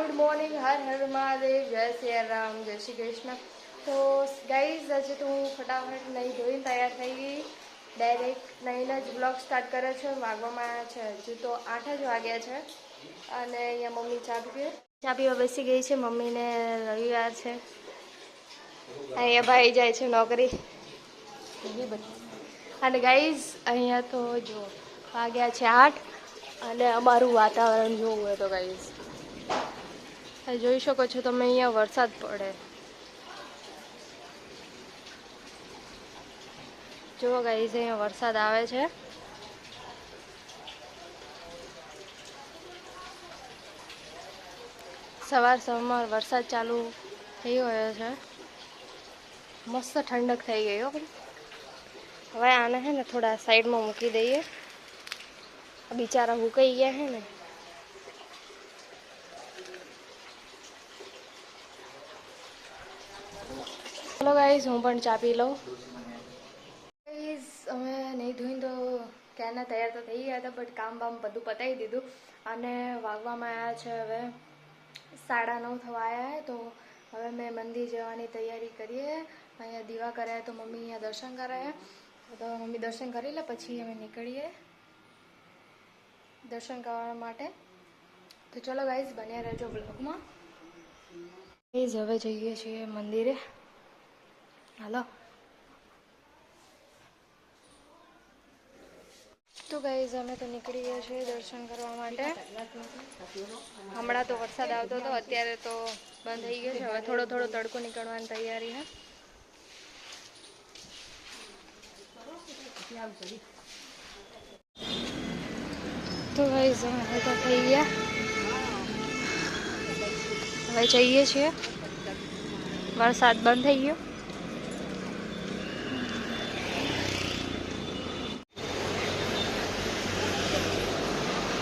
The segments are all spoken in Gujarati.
गुड मॉर्निंग, हर हर महादेव, जय सिया राम, जय श्री कृष्ण। तो गाइज આજે તો હું ફટાફટ નહીં ધોઈને તૈયાર થઈ ગઈ, ડાયરેક્ટ નહીંને જ બ્લોગ સ્ટાર્ટ કર્યો છે। વાગવામાં આવ્યા છે હજુ તો 8 જ વાગ્યા છે અને અહીંયા મમ્મી ચા પીવા બેસી ગઈ છે। મમ્મીને રવિવાર છે, અહીંયા ભાઈ જાય છે નોકરી અને ગાઈઝ અહીંયા તો જો વાગ્યા છે 8 અને અમારું વાતાવરણ જોવું હોય તો ગાઈઝ જોઈ શકો છો તમે, અહીંયા વરસાદ પડે। જો ગાઈઝ અહીંયા વરસાદ આવે છે। સવારમાં વરસાદ ચાલુ થઈ ગયો છે, મસ્ત ઠંડક થઈ ગઈ હો। હવે આને હે ને થોડા સાઈડમાં મૂકી દઈએ, બિચારા હુકાઈ ગયા હે ને। ચલો ગાઈઝ હું પણ ચા પી લઉં। ગાઈઝ અમે નહીં ધોઈને તો ક્યારના તૈયાર તો થઈ ગયા હતા, બટ કામ બામ બધું પતાવી દીધું અને વાગવામાં આવ્યા છે હવે 9:30 થવા આવ્યા। તો હવે મેં મંદિર જવાની તૈયારી કરીએ। અહીંયા દીવા કરાયા તો મમ્મી અહીંયા દર્શન કરાયા, તો મમ્મી દર્શન કરી લે પછી અમે નીકળીએ દર્શન કરવા માટે। તો ચલો ગાઈઝ બન્યા રહેજો બ્લોગમાં। ગાઈઝ હવે જઈએ છીએ મંદિરે, હાલો। તો ગાઈઝ અમે તો નીકળી ગયા છીએ દર્શન કરવા માટે। હમણાં તો વરસાદ આવતો હતો, અત્યારે તો બંધ થઈ ગયો છે। હવે થોડો થોડો તડકો નીકળવાની તૈયારી છે। તો ગાઈઝ અમે હલકા થઈ ગયા, હવે જઈએ છીએ। વરસાદ બંધ થઈ ગયો।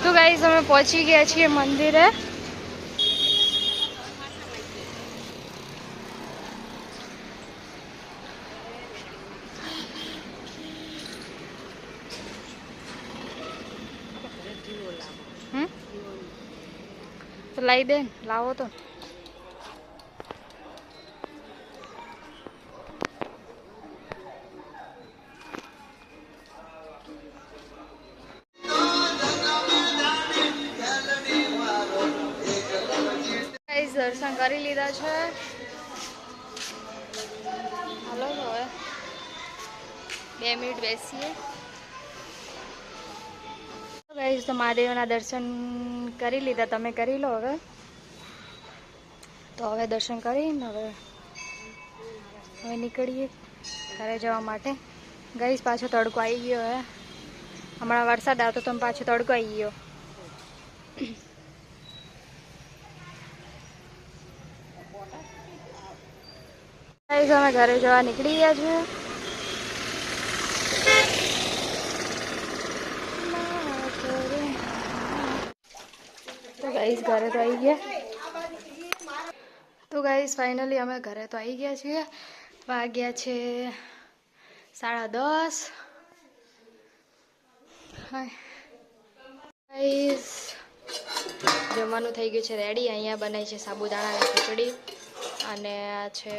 તો ગાઈઝ અમે પહોંચી ગયા છીએ મંદિરે। તો લાવી દે, લાવો તો। દર્શન કરી લીધા છે, હાલો તો હવે 2 મિનિટ બેસીએ। ગાઈઝ તો મહાદેવના દર્શન કરી લીધા, તમે કરી લો હવે। તો હવે દર્શન કરીને હવે નીકળીએ ઘરે જવા માટે। ગાઈઝ પાછો તડકો આવી ગયો હે, હમણાં વરસાદ આવતો તો પાછો તડકો આવી ગયો। ગાઈઝ અમે ઘરે જવા નીકળી ગયા છે। તો ગાઈઝ ઘરે તો આવી ગયા। તો ગાઈઝ ફાઇનલી અમે ઘરે તો આવી ગયા છીએ। વાગ્યા છે 10:30। ગાઈઝ જમવાનું થઈ ગયું છે રેડી। અહીંયા બનાવી છે સાબુદાણાની ખીચડી અને આ છે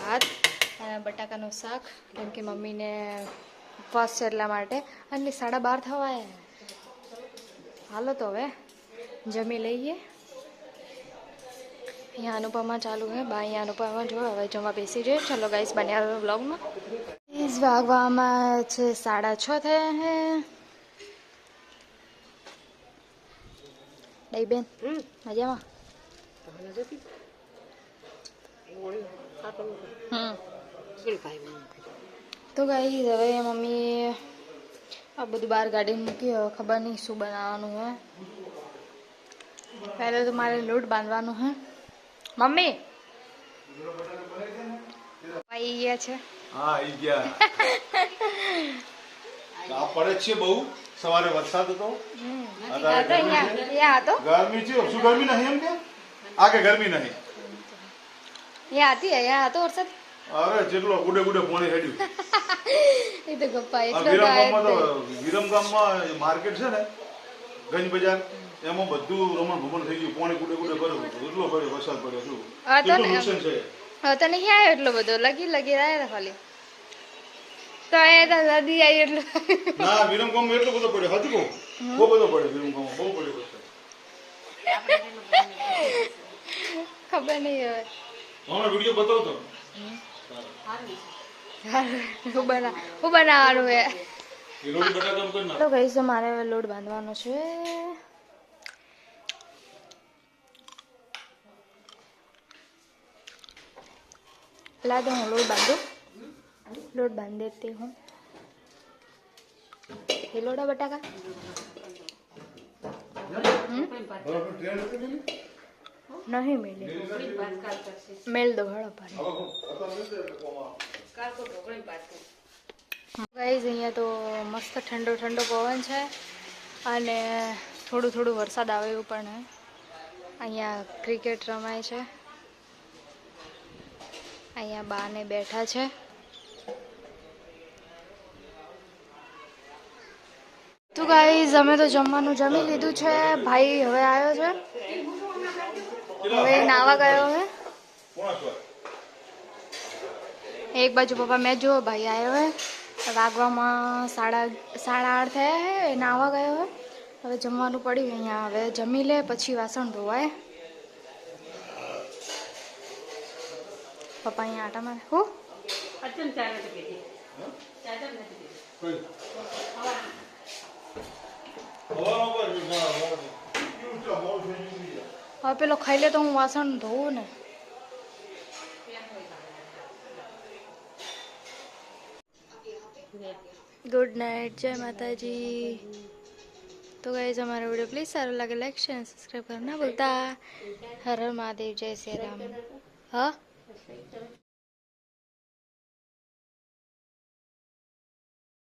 ભાત અને બટાકાનું શાક, કેમ કે મમ્મીને ઉપવાસ છે એટલા માટે। અને 12:30 થવા આવ્યા, હાલો તો હવે જમી લઈએ। અહીંયા અનુપમા ચાલુ હે, બા અહીંયા અનુપમા જો હવે જમવા બેસી જાય। ચલો ગાઈસ બન્યા બ્લોગમાં। પ્લીઝ વાગવામાં છે 6:30 થયા હે। ડઈ બેન મજામાં? તો ગાઈસ હવે મમ્મી આ બધું બહાર ગાડીને મૂકી, હવે ખબર નહીં શું બનાવવાનું હે। પહેલે તો મારે લોટ બાંધવાનું હે। મમ્મી આવી ગયા છે? હા આવી ગયા। આ પડે છે બહુ, સવારે વરસાદ હતો, અહીંયા હતો ગરમી છે। શું ગરમી નહીં એમ કે આ કે ગરમી નહીં અહીંયા હતી, અહીંયા હતો વરસાદ। અરે જેટલો ગુડે ગુડે પાણી હેડ્યું। એ તો ગપ્પા એટલો વિરમગામમાં માર્કેટ છે ને, ગંજ બજાર, એમાં બધું રમણ ભમણ થઈ ગયું, પાણી કુડે કુડે ભર્યું, એટલો પડ્યો વરસાદ પડ્યો શું હા તો કેટલું નુકસાન છે. હવે તો નહીં આવ્યો એટલો બધો, લગી આવ્યા ખાલી તો એ તો નદી આવી એટલું ના વિરમગામમાં એટલો બધો પડ્યો, હજુ કહું બહુ બધો પડ્યો વિરમગામમાં, બહુ પડ્યો વરસાદ. ખબર નહીં હવે હમણાં વિડીયો બતાવતો હું બનાવવાનું હે. એ રોટી બટાકા કરી નાખ. તો ગઈસ મારે હવે લોટ બાંધવાનો છે. ला दो लोट बांध देती हूँ. ये लोड़ा बटाका नहीं मिले, मेल दो घड़ो पर गाइस. અહીંયા તો મસ્ત ઠંડો ઠંડો પવન છે અને થોડું થોડું વરસાદ આવે એવું પણ હે. અહીંયા ક્રિકેટ રમાય છે. અહીંયા બાને બેઠા છે. તો ગાઈઝ અમે તો જમવાનું જમી લીધું છે. ભાઈ હવે આવ્યો છે, હવે નાવા ગયો છે. એક બાજુ પપ્પા મેચ જો, ભાઈ આવ્યો હે. વાગવામાં 8:30 થયા હે. એ નાવા ગયો હે. હવે જમવાનું પડ્યું અહીંયા, હવે જમી લે પછી વાસણ ધોવાય. પપ્પા અહીંયા આટા મારે. હું હવે પેલો ખાઈ લે તો હું વાસણ ધોવું ને. ગુડ નાઇટ, જય માતાજી. તો ગાઈઝ અમારો વિડીયો પ્લીઝ સારો લાગે લાઈક શેર અને સબસ્ક્રાઈબ કરना ભૂલતા. હર હર મહાદેવ, જય શ્રી રામ. હા